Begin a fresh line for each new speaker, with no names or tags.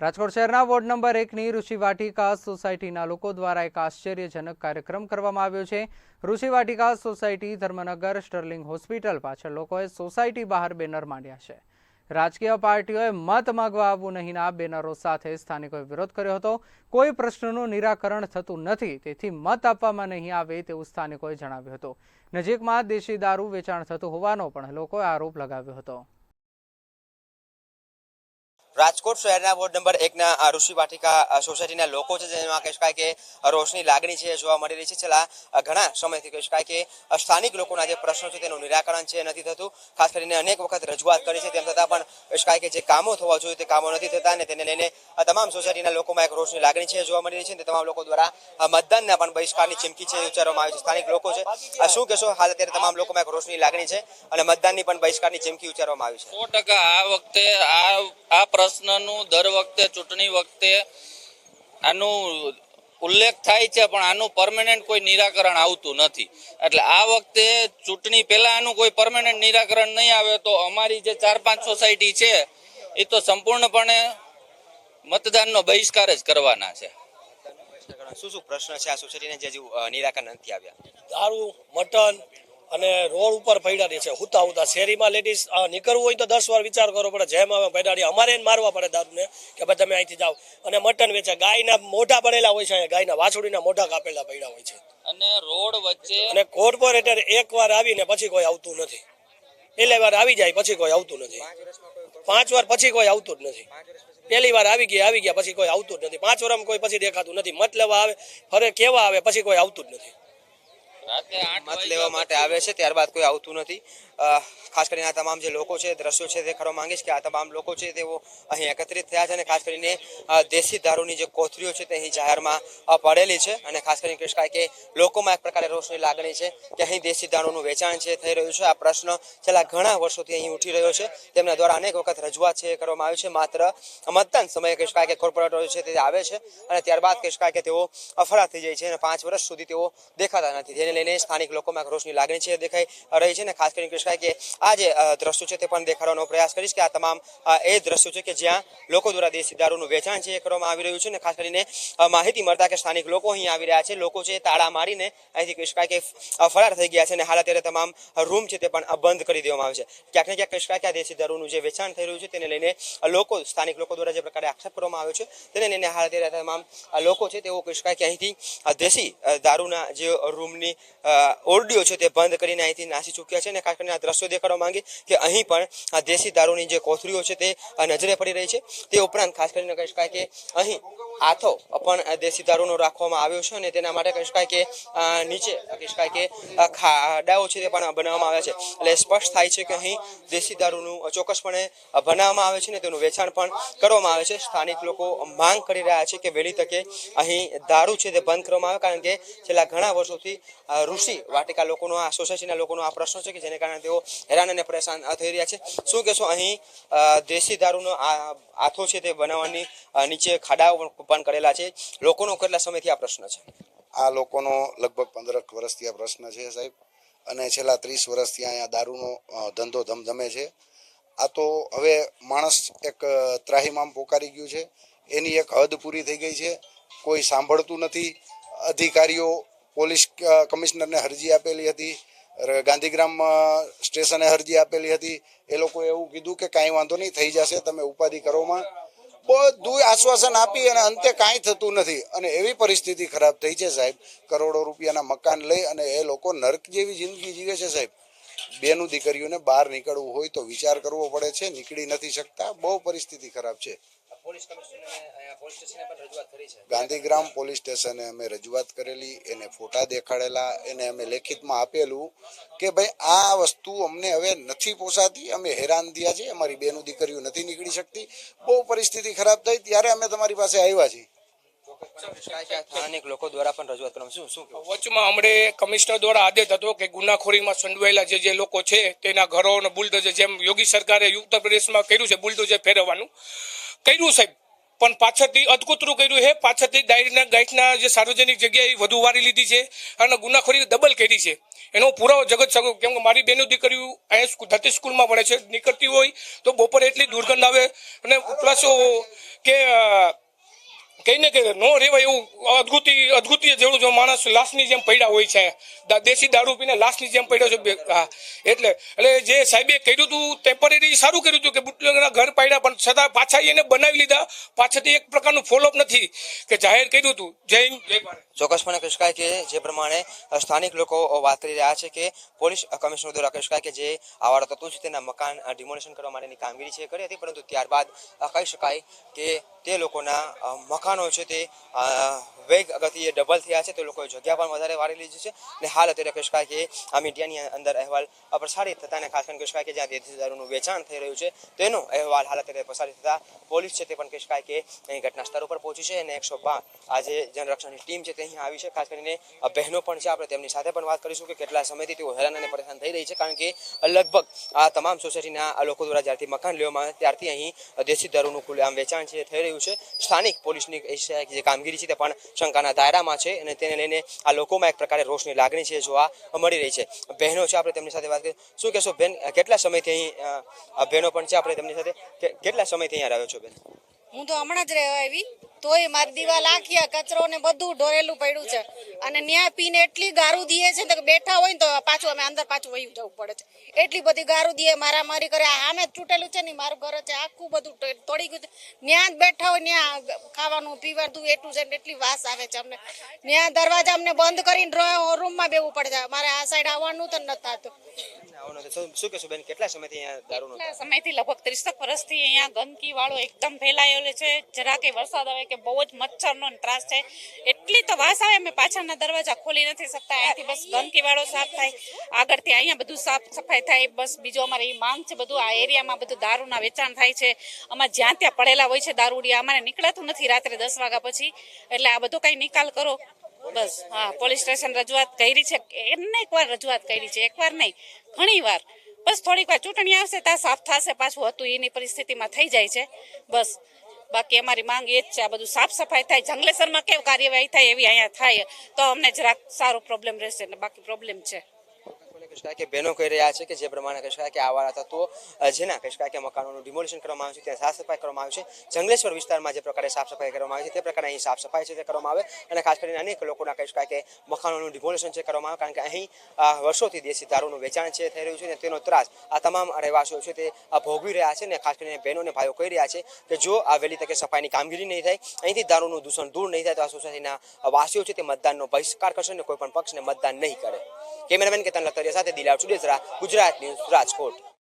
રાજકોટ શહેરના ward number 1ની ઋષિ વાટિકા સોસાયટીના લોકો દ્વારા એક આશ્ચર્યજનક કાર્યક્રમ કરવામાં આવ્યો છે। ઋષિ વાટિકા સોસાયટી ધર્મનગર સ્ટર્લિંગ હોસ્પિટલ પાછળ લોકોએ સોસાયટી બહાર બેનર માંડ્યા છે। રાજકીય પાર્ટીઓએ મત માંગવા આવવું નહીંના બેનરો સાથે સ્થાનિકોએ વિરોધ કર્યો હતો। કોઈ પ્રશ્નનું નિરાકરણ થતું નથી, તેથી મત આપવામાં નહીં આવે તેવું સ્થાનિકોએ જણાવ્યું હતું। નજીકમાં દેશી દારૂ વેચાણ થતું હોવાનો પણ લોકોએ આરોપ લગાવ્યો હતો।
રાજકોટ શહેરના વોર્ડ નંબર 1ના ઋષિ વાટિકા સોસાયટીના લોકો છે, જેમાં કહી શકાય કે રોષની લાગણી છે જોવા મળી રહી છે। છેલ્લા ઘણા સમયથી કહી શકાય કે સ્થાનિક લોકોના જે પ્રશ્નો છે તેનું નિરાકરણ છે નથી થતું। ખાસ કરીને અનેક વખત રજૂઆત કરી છે, તેમ છતાં પણ કહી શકાય કે જે કામો થવા જોઈએ તે કામો નથી થતા, અને તેને લઈને તમામ સોસાયટીના લોકોમાં એક રોષની લાગણી છે જોવા મળી રહી છે। તમામ લોકો દ્વારા મતદાનના પણ બહિષ્કારની ચીમકી છે ઉચ્ચારવામાં આવી છે। સ્થાનિક લોકો છે, શું કહેશો? હાલ અત્યારે તમામ લોકોમાં એક રોષની લાગણી છે અને મતદાનની પણ બહિષ્કારની ચીમકી ઉચ્ચારવામાં આવી છે।
100% આ વખતે આ પ્રશ્નનું દર વખતે ચૂંટણી વખતે આનું ઉલ્લેખ થાય છે, પણ આનું પરમેનન્ટ કોઈ નિરાકરણ આવતું નથી। એટલે આ વખતે ચૂંટણી પહેલા આનું કોઈ પરમેનન્ટ નિરાકરણ નહીં આવે તો અમારી જે 4-5 સોસાયટી છે એ તો સંપૂર્ણપણે મતદાનનો બહિષ્કાર જ કરવાના છે।
શું પ્રશ્ન છે આ સોસાયટીને જે નિરાકરણ નથી આવ્યા?
દારૂ, મટન અને રોડ ઉપર પડ્યા છે હુતા શેરીમાં લેડીઝ નીકળવું હોય તો 10 વાર વિચાર કરવો પડે। જેમ આવે પડ્યા અમારે એને મારવા પડે દારૂને કે ભાઈ તમે અહીંથી જાઓ। અને મટન વેચે, ગાયના મોઢા બનેલા હોય છે, ગાયના વાછડીના મોઢા કાપેલા પડ્યા હોય છે।
અને રોડ વચ્ચે
અને કોર્પોરેટર એકવાર આવીને પછી કોઈ આવતું નથી। પહેલી વાર આવી જાય પછી કોઈ આવતું નથી। 5 વાર પછી કોઈ આવતું જ નથી। પહેલી વાર આવી ગયા પછી કોઈ આવતું જ નથી। 5 વર્ષમાં કોઈ પછી દેખાતું નથી। મત લેવા આવે, ફરે કેવા આવે, પછી કોઈ આવતું જ નથી।
મત લેવા માટે આવે છે, ત્યારબાદ કોઈ આવતું નથી। ખાસ કરીને આ તમામ જે લોકો છે, દ્રશ્યો છે તે ખરો માંગીશ કે આ તમામ લોકો છે તેઓ અહીં એકત્રિત થયા છે, અને ખાસ કરીને દેશી દારૂની જે કોથળીઓ છે તે અહીં જાહેરમાં પડેલી છે। અને ખાસ કરીને કહી શકાય કે લોકોમાં એક પ્રકારે રોષની લાગણી છે કે અહીં દેશી દારૂનું વેચાણ છે થઈ રહ્યું છે। આ પ્રશ્ન છેલ્લા ઘણા વર્ષોથી અહીં ઉઠી રહ્યો છે। તેમના દ્વારા અનેક વખત રજૂઆત છે કરવામાં આવી છે। માત્ર મતદાન સમયે કહી શકાય કે કોર્પોરેટરો છે તે આવે છે અને ત્યારબાદ કહી શકાય કે તેઓ ફરાર થઈ જાય છે, અને 5 વર્ષ સુધી તેઓ દેખાતા નથી। તેને લઈને સ્થાનિક લોકોમાં રોષની લાગણી છે દેખાઈ રહી છે। અને ખાસ કરીને કહી શકાય કે આ જે દ્રશ્યો છે તે પણ દેખાડવાનો પ્રયાસ કરીશ કે આ તમામ એ દ્રશ્યો છે કે જ્યાં લોકો દ્વારા દેશી દારૂનું વેચાણ છે કરવામાં આવી રહ્યું છે। અને ખાસ કરીને માહિતી મળતા કે સ્થાનિક લોકો અહીં આવી રહ્યા છે, લોકો છે તાળા મારીને અહીંથી કહી શકાય કે ફરાર થઈ ગયા છે, અને હાલ અત્યારે તમામ રૂમ છે તે પણ બંધ કરી દેવામાં આવે છે। ક્યાંક ને ક્યાંક કહી શકાય કે આ દેશી દારૂનું જે વેચાણ થઈ રહ્યું છે તેને લઈને સ્થાનિક લોકો દ્વારા જે પ્રકારે આક્ષેપ કરવામાં આવ્યો છે તેને લઈને હાલ અત્યારે તમામ લોકો છે તેઓ કહી શકાય કે અહીંથી દેશી દારૂના જે રૂમની ઓરડીઓ છે તે બંધ કરીને અહીંથી નાસી ચૂક્યા છે। અને ખાસ કરીને આ દ્રશ્યો દેખાડવા માંગે કે અહીં પણ આ દેશી દારૂની જે કોથળીઓ છે તે નજરે પડી રહી છે। તે ઉપરાંત ખાસ કરીને કહી શકાય કે અહીં આથો પણ દેશી દારૂનો રાખવામાં આવ્યો છે, અને તેના માટે કહી શકાય કે નીચે કહી શકાય કે ખાડાઓ છે તે પણ બનાવવામાં આવ્યા છે। એટલે સ્પષ્ટ થાય છે કે અહીં દેશી દારૂનું ચોક્કસપણે બનાવવામાં આવે છે અને તેનું વેચાણ પણ કરવામાં આવે છે। સ્થાનિક લોકો માંગ કરી રહ્યા છે કે વહેલી તકે અહીં દારૂ છે તે બંધ કરવામાં આવે, કારણ કે છેલ્લા ઘણા વર્ષોથી ઋષિ વાટિકા લોકોનો, આ સોસાયટીના લોકોનો આ પ્રશ્ન છે કે જેને કારણે તેઓ હેરાન અને પરેશાન થઈ રહ્યા છે। શું કહેશો? અહીં દેશી દારૂનો આથો છે તે બનાવવાની નીચે ખાડાઓ પણ કરેલા છે, લોકોનો કેટલા સમયથી આ પ્રશ્ન છે?
આ લોકોનો લગભગ 15 વર્ષથી આ પ્રશ્ન છે સાહેબ, અને છેલ્લા 30 વર્ષથી અહીંયા દારૂનો ધંધો ધમધમે છે। આ તો હવે માણસ એક ત્રાહિમામ પોકારી ગયું છે, એની એક હદ પૂરી થઈ ગઈ છે। કોઈ સાંભળતું નથી। અધિકારીઓ પોલીસ કમિશનરને અરજી આપેલી હતી, ગાંધીગ્રામ સ્ટેશને અરજી આપેલી હતી। એ લોકોએ એવું કીધું કે કાંઈ વાંધો નહીં, થઈ જશે, તમે ઉપાધિ કરોમાં, બધું આશ્વાસન આપી અને અંતે કાંઈ થતું નથી। અને એવી પરિસ્થિતિ ખરાબ થઈ છે સાહેબ, કરોડો રૂપિયાના મકાન લઈ અને એ લોકો નર્ક જેવી જિંદગી જીવે છે સાહેબ। બેનું દીકરીઓને બહાર નીકળવું હોય તો વિચાર કરવો પડે છે, નીકળી નથી શકતા। બહુ પરિસ્થિતિ ખરાબ છે। ગાંધીગ્રામ પોલીસ સ્ટેશને અમે રજૂઆત કરેલી, એને ફોટા દેખાડેલા, એને અમે લેખિતમાં આપેલું કે ભાઈ આ વસ્તુ અમને હવે નથી પોસાતી, અમે હેરાન થયા છીએ, અમારી બેનું દીકરીઓ નથી નીકળી શકતી, બહુ પરિસ્થિતિ ખરાબ થઈ, ત્યારે અમે તમારી પાસે આવ્યા છીએ।
સ્થાનિક લોકો દ્વારા પણ રજૂઆત કરવામાં શું
વચમાં હમણે કમિશનર દ્વારા આદેશ હતો કે ગુનાખોરીમાં સંડોવાયેલા જે લોકો છે તેના ઘરોનો બુલડોઝર, જેમ યોગી સરકારે ઉત્તર પ્રદેશમાં કર્યું છે બુલડોઝર ફેરવવાનું કર્યું સાહેબ, પણ પાછળથી અધકૂતરું કર્યું છે. પાછળથી ડાયરીના ગાંઠના જે સાર્વજનિક જગ્યાએ વધુ વારી લીધી છે અને ગુનાખોરી ડબલ કરી છે. એનો પુરાવો જગત શકો, કેમ કે મારી બેનો દીકરીઓ અહીંયા ધરતી સ્કૂલમાં ભણે છે, નીકળતી હોય તો બપોરે એટલી દુર્ગંધ આવે અને પ્લસ કે કહીને કે નો રેવાય એવું અદભુતી જેવું જો માણસ લાશની જેમ પડ્યા હોય છે. દેશી દારૂ પીને લાશની જેમ પડ્યો છે. હા, એટલે જે સાહેબે કર્યું હતું ટેમ્પરરી સારું કર્યું હતું કે બુટલેગરના ઘર પાડ્યા, પણ છતાં પાછા એને બનાવી લીધા. પાછળથી એક પ્રકારનું ફોલોઅપ નથી કે જાહેર કર્યું હતું. જય હિન્દ, જય ભારત.
ચોક્કસપણે કહી શકાય કે જે પ્રમાણે સ્થાનિક લોકો વાત કરી રહ્યા છે કે પોલીસ કમિશનર દ્વારા કહી શકાય કે જે આવારા તત્વો છે તેના મકાન ડિમોલિશન કરવા માટેની કામગીરી છે કરી હતી, પરંતુ ત્યારબાદ કહી શકાય કે તે લોકોના મકાનો છે તે વેગ ગતિએ ડબલ થયા છે. તે લોકોએ જગ્યા પણ વધારે વાળી લીધી છે અને હાલ અત્યારે કહી શકાય કે આ મીડિયાની અંદર અહેવાલ પ્રસારિત થતા અને ખાસ કરીને કહી શકાય કે જ્યાં દેશી દારૂનું વેચાણ થઈ રહ્યું છે તેનો અહેવાલ હાલ અત્યારે પ્રસારિત થતા પોલીસ છે તે પણ કહી શકાય કે અહીં ઘટના સ્થળ ઉપર પહોંચી છે અને 112 આજે જનરક્ષણની ટીમ છે તે અહીં આવી છે. ખાસ કરીને બહેનો પણ છે, આપણે તેમની સાથે પણ વાત કરીશું કે કેટલા સમયથી તેઓ હેરાન અને પરેશાન થઈ રહી છે, કારણ કે લગભગ આ તમામ સોસાયટીના લોકો દ્વારા જ્યારથી મકાન લેવામાં આવે ત્યારથી અહીં દેશી દારૂનું ખુલ્લેઆમ વેચાણ છે થઈ રહ્યું છે. સ્થાનિક પોલીસની જે કામગીરી છે તે પણ શંકાના દાયરામાં છે અને તેને લઈને આ લોકોમાં એક પ્રકારે રોષની લાગણી છે જોવા મળી રહી છે. બહેનો છે, આપણે તેમની સાથે વાત કરીએ. શું કહેશો બેન, કેટલા સમયથી અહીં બહેનો પણ છે, આપણે તેમની સાથે કેટલા સમયથી અહીંયા રહ્યો છો બેન?
હું તો હમણાં જ રહેવા આવી, તોય મારી દિવાલ આખી કચરો ને બધું ઢોરેલું પડ્યું છે અને ન્યા પીને એટલી ગારું દીએ છે ને કે બેઠા હોય ને તો પાછું અમે અંદર પાછું વયું જવું પડે છે. એટલી બધી ગારું દીએ, મારામારી કરે. સામે જ તૂટેલું છે ને મારું ઘર છે આખું બધું તોડી ગયું છે. ન્યા જ બેઠા હોય, ન્યા ખાવાનું પીવાનું એટલું છે ને એટલી વાસ આવે છે અમને. ન્યા દરવાજા અમને બંધ કરીને રૂમમાં બેવું પડે છે. મારે આ સાઈડ આવવાનું તો નથી થતું.
શું કહેશો બેન, કેટલા સમયથી અહીંયા દારૂનો
સમયથી લગભગ 30 વર્ષથી અહીંયા ગંદકી વાળો એકદમ ફેલાયેલો છે. જરા કે વરસાદ આવે કે બહુ જ મચ્છરનો ત્રાસ છે. એટલી તો વાસ આવે, અમે પાછળના દરવાજા ખોલી નથી શકતા. અહીંથી બસ ગંદકી વાળો સાફ થાય, આગળથી અહીંયા બધું સાફ સફાઈ થાય. બસ બીજું અમારે એ માંગ છે, બધું આ એરિયામાં બધું દારૂના વેચાણ થાય છે. અમારે જ્યાં ત્યાં પડેલા હોય છે દારૂડિયા, અમારે નીકળાતું નથી રાત્રે 10 વાગ્યા પછી. એટલે આ બધો કઈ નિકાલ કરો બસ. હા, પોલીસ સ્ટેશન રજૂઆત કરી છે, અનેક વાર રજૂઆત કરી છે, એકવાર નહીં ઘણી વાર. બસ થોડીક વાર ચૂંટણી આવશે ત્યાં સાફ થશે, પાછું હતું એની પરિસ્થિતિમાં થઈ જાય છે બસ. બાકી અમારી માંગ એ જ છે, આ બધું સાફ સફાઈ થાય, જંગલેસરમાં કેવી કાર્યવાહી થાય એવી અહીંયા થાય તો અમને જરાક સારો પ્રોબ્લેમ રહેશે ને બાકી પ્રોબ્લેમ છે.
કે બહેનો કહી રહ્યા છે કે જે પ્રમાણે કહી શકાય કે આવારા તત્વો જેના કહી શકાય કે મકાનોનું ડિમોલિશન કરવામાં આવે છે, ત્યાં સાફ સફાઈ કરવામાં આવે છે. જંગલેશ્વર વિસ્તારમાં જે પ્રકારે સાફ સફાઈ કરવામાં આવે છે તે પ્રકારે અહીં સાફ સફાઈ છે તે કરવામાં આવે અને ખાસ કરીને અનેક લોકોના કહી શકાય કે મકાનોનું ડિમોલિશન છે કરવામાં આવે, કારણ કે અહીં વર્ષોથી દેશી દારૂનું વેચાણ છે થઈ રહ્યું છે અને તેનો ત્રાસ આ તમામ રહેવાસીઓ છે તે ભોગવી રહ્યા છે. અને ખાસ કરીને બહેનો અને ભાઈઓ કહી રહ્યા છે કે જો આ વહેલી તકે સફાઈની કામગીરી નહીં થાય, અહીંથી દારૂનું દૂષણ દૂર નહીં થાય તો આ સોસાયટીના વાસીઓ છે તે મતદાનનો બહિષ્કાર કરશે અને કોઈ પણ પક્ષને મતદાન નહીં કરે. કેમેરામેન કેતન લખતરિયા સાથે દિલાવ ચુડેસરા, ગુજરાત ન્યૂઝ, રાજકોટ.